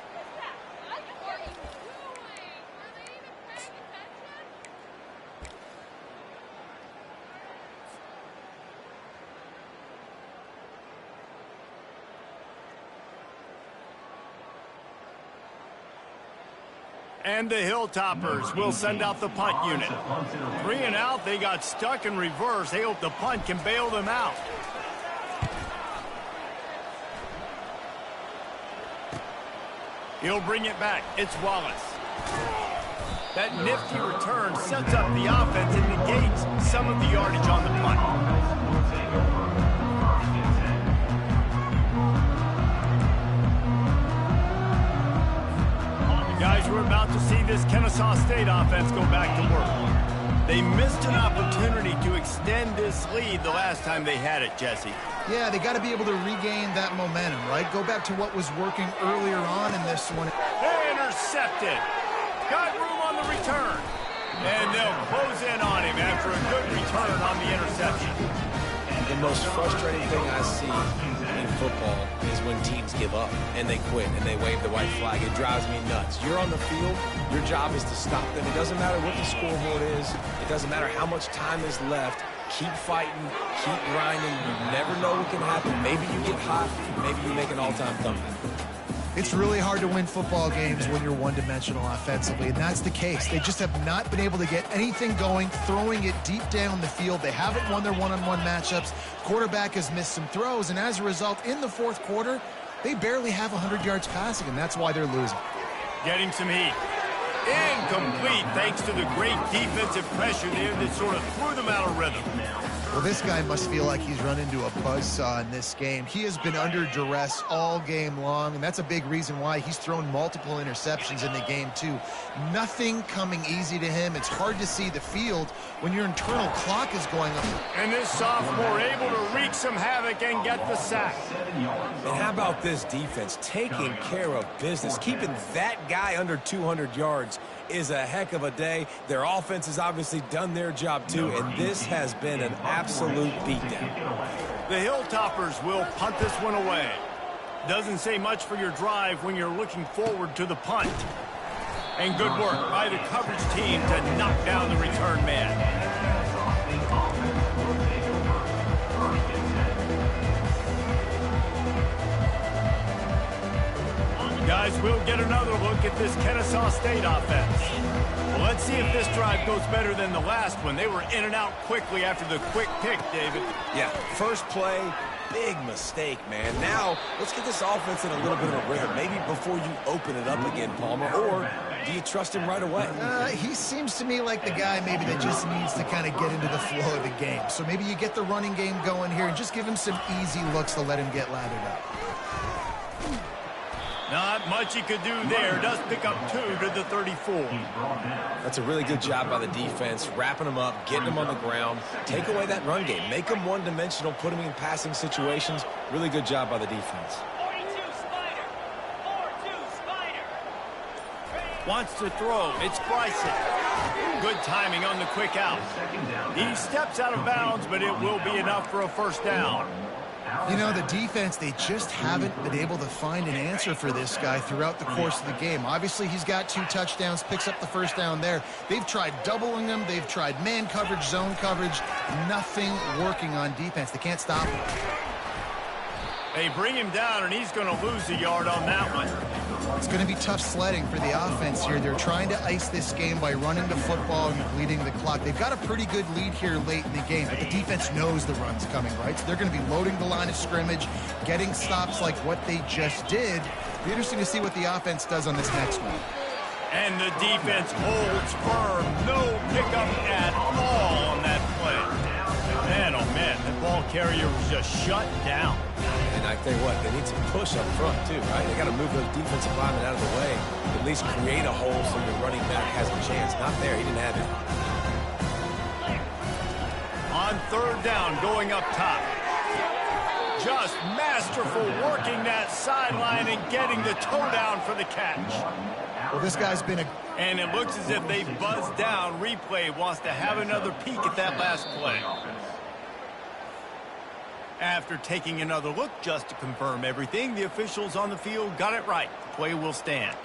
And the Hilltoppers will send out the punt unit. 3 and out, they got stuck in reverse. They hope the punt can bail them out. He'll bring it back. It's Wallace. That nifty return sets up the offense and negates some of the yardage on the punt. Guys, we're about to see this Kennesaw State offense go back to work. They missed an opportunity to extend this lead the last time they had it, Jesse. Yeah, they got to be able to regain that momentum, right? Go back to what was working earlier on in this one. Intercepted. Got room on the return. And they'll close in on him after a good return on the interception. The most frustrating thing I see in football is when teams give up and they quit and they wave the white flag. It drives me nuts. You're on the field. Your job is to stop them. It doesn't matter what the scoreboard is. It doesn't matter how much time is left. Keep fighting. Keep grinding. You never know what can happen. Maybe you get hot. Maybe you make an all-time comeback. It's really hard to win football games when you're one-dimensional offensively, and that's the case. They just have not been able to get anything going, throwing it deep down the field. They haven't won their one-on-one matchups. Quarterback has missed some throws, and as a result, in the 4th quarter, they barely have 100 yards passing, and that's why they're losing. Getting some heat. Incomplete thanks to the great defensive pressure there that sort of threw them out of rhythm. Well, this guy must feel like he's run into a buzzsaw in this game. He has been under duress all game long, and that's a big reason why he's thrown multiple interceptions in the game, too. Nothing coming easy to him. It's hard to see the field when your internal clock is going up. And this sophomore able to wreak some havoc and get the sack. And how about this defense taking care of business? Keeping that guy under 200 yards is a heck of a day. Their offense has obviously done their job too, and this has been an absolute beatdown. The Hilltoppers will punt this one away. Doesn't say much for your drive when you're looking forward to the punt. And good work by the coverage team to knock down the return man. Guys, we'll get another look at this Kennesaw State offense. Well, let's see if this drive goes better than the last one. They were in and out quickly after the quick pick, David. Yeah, first play, big mistake, man. Now, let's get this offense in a little bit of a rhythm. Maybe before you open it up again, Palmer, or do you trust him right away? He seems to me like the guy maybe that just needs to kind of get into the flow of the game. So maybe you get the running game going here and just give him some easy looks to let him get lathered up. Not much he could do there. Does pick up 2 to the 34. That's a really good job by the defense, wrapping them up, getting them on the ground. Take away that run game. Make them one-dimensional, put them in passing situations. Really good job by the defense. Wants to throw. It's Bryson. Good timing on the quick out. He steps out of bounds, but it will be enough for a first down. You know, the defense, they just haven't been able to find an answer for this guy throughout the course of the game. Obviously, he's got 2 touchdowns, picks up the first down there. They've tried doubling him. They've tried man coverage, zone coverage. Nothing working on defense. They can't stop him. They bring him down, and he's going to lose a yard on that one. It's going to be tough sledding for the offense here. They're trying to ice this game by running the football and bleeding the clock. They've got a pretty good lead here late in the game, but the defense knows the run's coming, right? So they're going to be loading the line of scrimmage, getting stops like what they just did. It'll be interesting to see what the offense does on this next one. And the defense holds firm. No pickup at all on that play. Man, oh man, the ball carrier was just shut down. And I tell you what, they need some push up front too, right? They got to move those defensive linemen out of the way, at least create a hole so your running back has a chance. Not there, he didn't have it. On third down, going up top. Just masterful working that sideline and getting the toe down for the catch. Well, this guy's been a... And it looks as if they buzzed down. Replay wants to have another peek at that last play. After taking another look just to confirm everything, the officials on the field got it right. The play will stand.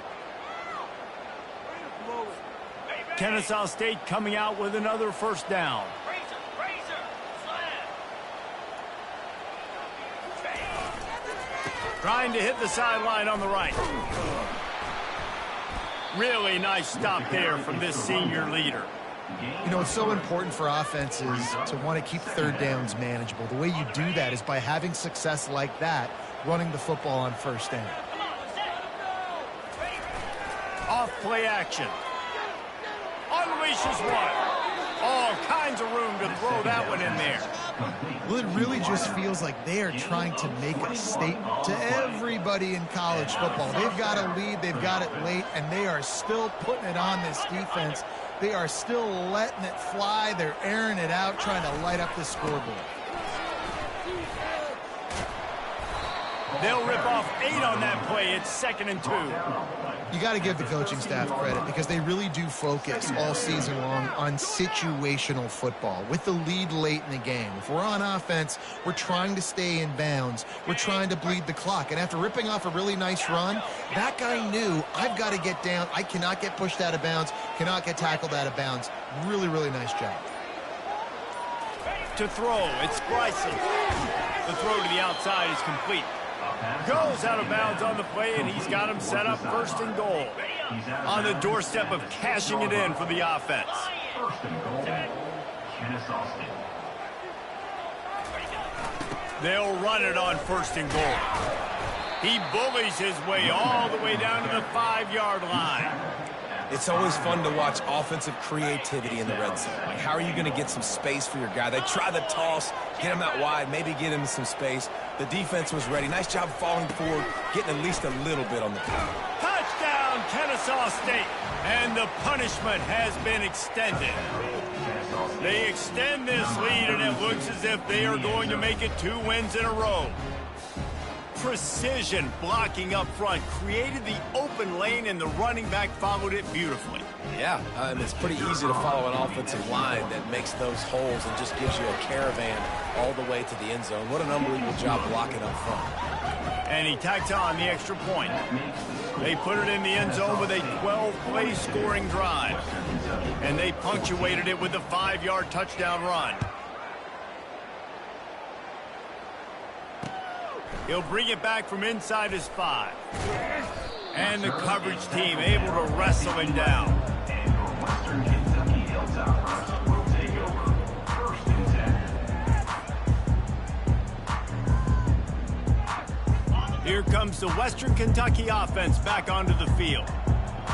Kennesaw State coming out with another first down. Trying to hit the sideline on the right. Really nice stop there from this senior leader. You know, it's so important for offenses to want to keep third downs manageable. The way you do that is by having success like that, running the football on first down. Off play action. Unleashes one. All kinds of room to throw that one in there. Well, it really just feels like they are trying to make a statement to everybody in college football. They've got a lead, they've got it late, and they are still putting it on this defense. They are still letting it fly. They're airing it out, trying to light up the scoreboard. They'll rip off 8 on that play. It's 2nd and 2. You got to give the coaching staff credit because they really do focus all season long on situational football with the lead late in the game. If we're on offense, we're trying to stay in bounds. We're trying to bleed the clock. And after ripping off a really nice run, that guy knew, I've got to get down. I cannot get pushed out of bounds, cannot get tackled out of bounds. Really, really nice job. To throw, it's Bryson. The throw to the outside is complete. Goes out of bounds on the play, and he's got him set up 1st and goal. On the doorstep of cashing it in for the offense. 1st and goal, Kennesaw State. They'll run it on 1st and goal. He bullies his way all the way down to the 5-yard line. It's always fun to watch offensive creativity in the red zone. Like, how are you going to get some space for your guy? They try the toss, get him out wide, maybe get him some space. The defense was ready. Nice job falling forward, getting at least a little bit on the play. Touchdown, Kennesaw State. And the punishment has been extended. They extend this lead, and it looks as if they are going to make it 2 wins in a row. Precision blocking up front created the open lane, and the running back followed it beautifully. Yeah, it's pretty easy to follow an offensive line that makes those holes and just gives you a caravan all the way to the end zone. What an unbelievable job blocking up front. And he tacked on the extra point. They put it in the end zone with a 12-play scoring drive. And they punctuated it with a 5-yard touchdown run. He'll bring it back from inside his 5. And the coverage team able to wrestle him down. And Northwestern Kentucky Hilltoppers will take over 1st and 10. Here comes the Western Kentucky offense back onto the field.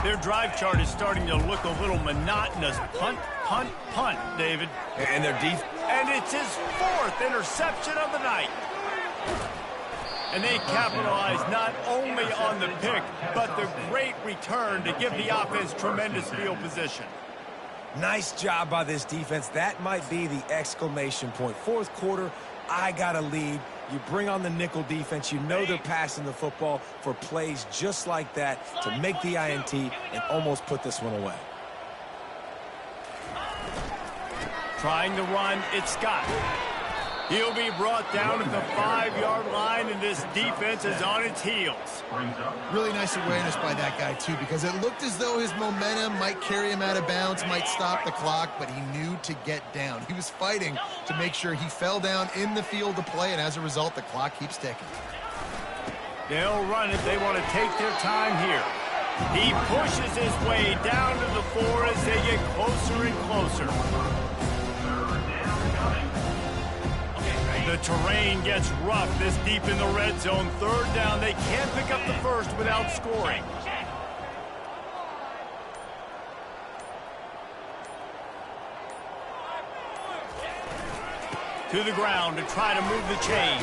Their drive chart is starting to look a little monotonous. Punt, punt, punt, David. And their defense. And it's his 4th interception of the night. And they capitalize not only on the pick, but the great return to give the offense tremendous field position. Nice job by this defense. That might be the exclamation point. Fourth quarter, I got a lead. You bring on the nickel defense. You know they're passing the football for plays just like that to make the INT and almost put this one away. Trying to run, it's Scott. He'll be brought down at the 5-yard line, and this defense is on its heels. Really nice awareness by that guy, too, because it looked as though his momentum might carry him out of bounds, might stop the clock, but he knew to get down. He was fighting to make sure he fell down in the field to play, and as a result, the clock keeps ticking. They'll run it. They want to take their time here. He pushes his way down to the 4 as they get closer and closer. The terrain gets rough this deep in the red zone. Third down. They can't pick up the first without scoring. To the ground to try to move the chain.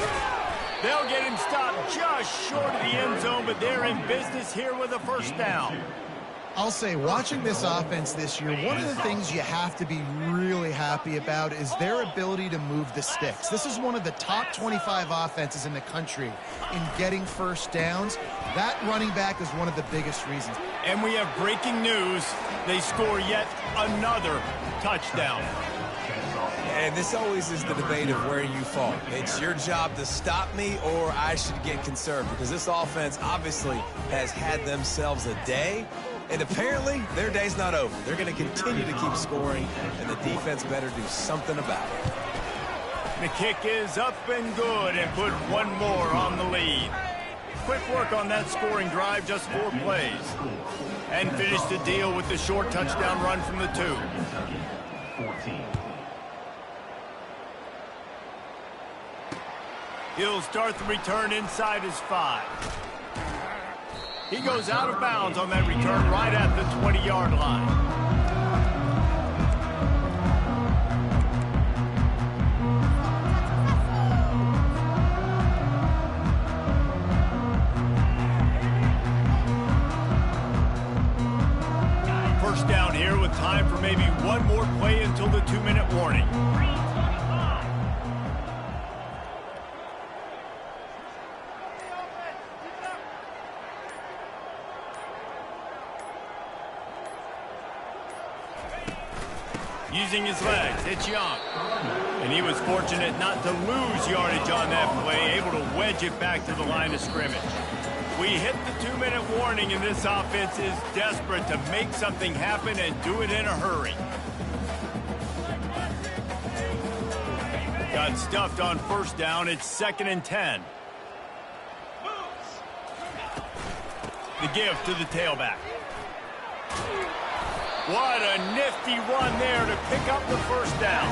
They'll get him stopped just short of the end zone, but they're in business here with a first down. I'll say, watching this offense this year, one of the things you have to be really happy about is their ability to move the sticks. This is one of the top 25 offenses in the country in getting first downs. That running back is one of the biggest reasons. And we have breaking news. They score yet another touchdown. And this always is the debate of where you fall. It's your job to stop me, or I should get concerned, because this offense obviously has had themselves a day. And apparently, their day's not over. They're going to continue to keep scoring, and the defense better do something about it. The kick is up and good, and put one more on the lead. Quick work on that scoring drive, just 4 plays. And finish the deal with the short touchdown run from the 2. He'll start the return inside his 5. He goes out of bounds on that return right at the 20-yard line. First down here with time for maybe one more play until the 2-minute warning. Using his legs, it's Young. And he was fortunate not to lose yardage on that play, able to wedge it back to the line of scrimmage. We hit the 2-minute warning, and this offense is desperate to make something happen and do it in a hurry. Got stuffed on first down. It's 2nd and 10. The give to the tailback. What a nifty run there to pick up the first down.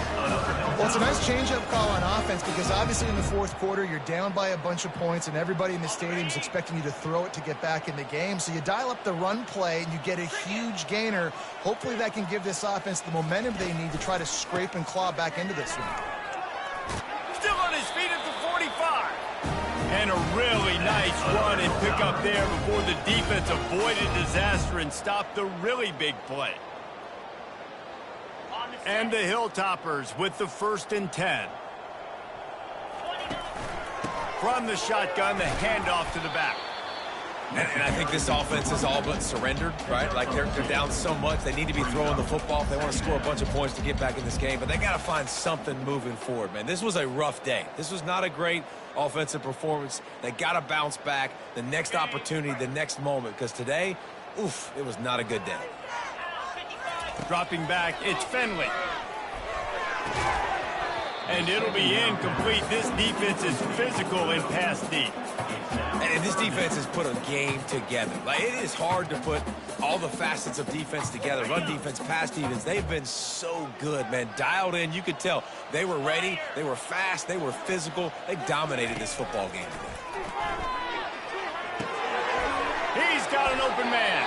Well, it's a nice change-up call on offense because obviously in the fourth quarter, you're down by a bunch of points and everybody in the stadium is expecting you to throw it to get back in the game. So you dial up the run play and you get a huge gainer. Hopefully that can give this offense the momentum they need to try to scrape and claw back into this one. Still on his feet at the 45. And a really nice run and pick up there before the defense avoided disaster and stopped the really big play. And the Hilltoppers with the 1st and 10. From the shotgun, the handoff to the back. And I think this offense is all but surrendered, right? Like they're down so much, they need to be throwing the football if they want to score a bunch of points to get back in this game. But they got to find something moving forward, man. This was a rough day. This was not a great offensive performance. They got to bounce back the next opportunity, the next moment. Because today, oof, it was not a good day. Dropping back, it's Finley. And it'll be incomplete. This defense is physical and pass deep. And this defense has put a game together. Like, it is hard to put all the facets of defense together. Run defense, pass defense. They've been so good, man. Dialed in. You could tell they were ready. They were fast. They were physical. They dominated this football game today. He's got an open man.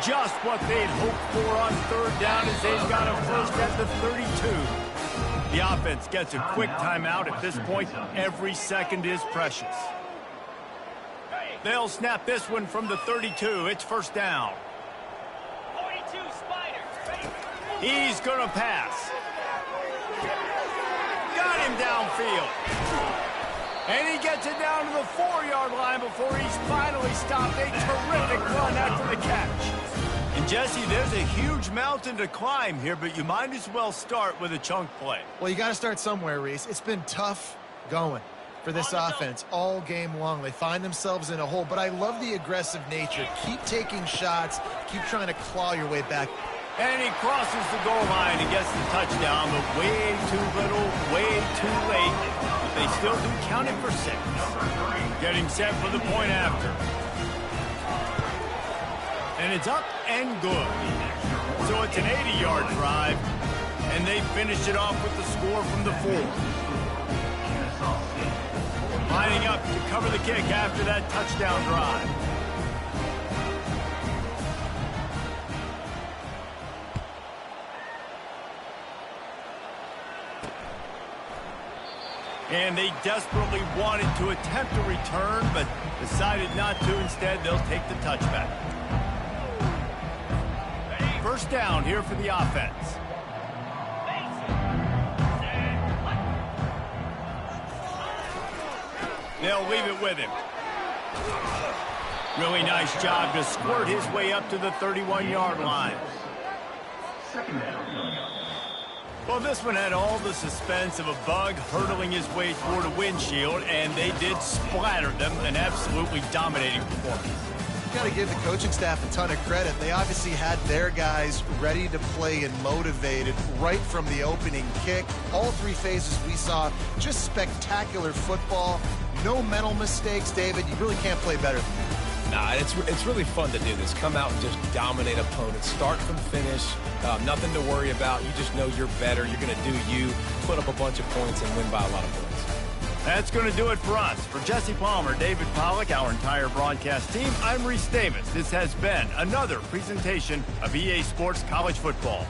Just what they'd hoped for on third down as they've got a first at the 32. The offense gets a quick timeout. At this point, every second is precious. They'll snap this one from the 32. It's first down. 42 Spider. He's going to pass. Got him downfield. And he gets it down to the 4-yard line before he's finally stopped. A terrific run after the catch. And, Jesse, there's a huge mountain to climb here, but you might as well start with a chunk play. Well, you got to start somewhere, Reese. It's been tough going for this offense all game long. They find themselves in a hole, but I love the aggressive nature. Keep taking shots. Keep trying to claw your way back. And he crosses the goal line and gets the touchdown, but way too little, way too late. But they still do count it for 6. Getting set for the point after. And it's up and good. So it's an 80-yard drive, and they finished it off with the score from the 4. Lining up to cover the kick after that touchdown drive. And they desperately wanted to attempt a return, but decided not to. Instead, they'll take the touchback. First down here for the offense. They'll leave it with him. Really nice job to squirt his way up to the 31-yard line. Well, this one had all the suspense of a bug hurtling his way toward a windshield, and they did splatter them, an absolutely dominating performance. You got to give the coaching staff a ton of credit. They obviously had their guys ready to play and motivated right from the opening kick. All 3 phases we saw, just spectacular football. No mental mistakes, David. You really can't play better than that. Nah, it's really fun to do this. Come out and just dominate opponents. Start from finish. Nothing to worry about. You just know you're better. You're going to do you, put up a bunch of points, and win by a lot of points. That's going to do it for us. For Jesse Palmer, David Pollack, our entire broadcast team, I'm Reese Davis. This has been another presentation of EA Sports College Football.